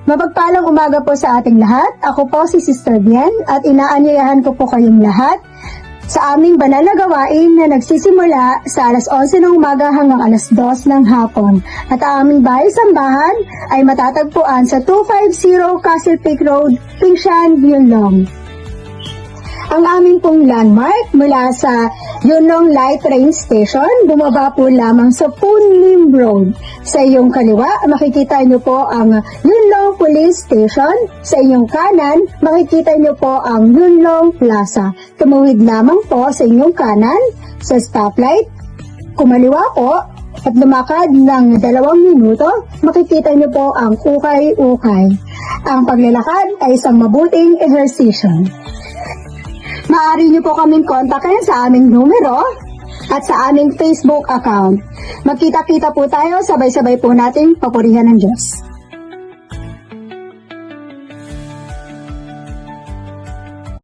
Mapagpalang umaga po sa ating lahat. Ako po si Sister Bien at inaanyayahan ko po kayong lahat sa aming banal na gawain na nagsisimula sa alas 11 ng umaga hanggang alas 2 ng hapon. At ang aming bahay-sambahan ay matatagpuan sa 250 Castle Peak Road, Pingshan, Yunlong. Ang aming pong landmark mula sa Yunlong Light Train Station, bumaba po lamang sa Punlim Road. Sa iyong kaliwa, makikita niyo po ang Yunlong Police Station. Sa inyong kanan, makikita niyo po ang Yunlong Plaza. Tumuwid lamang po sa inyong kanan sa stoplight. Kumaliwa po at lumakad ng 2 minuto, makikita niyo po ang ukay-ukay. Ang paglalakad ay isang mabuting ehersisyo. Maaari niyo po kaming kontakin sa aming numero at sa aming Facebook account. Magkita-kita po tayo, sabay-sabay po nating papurihan ng Diyos.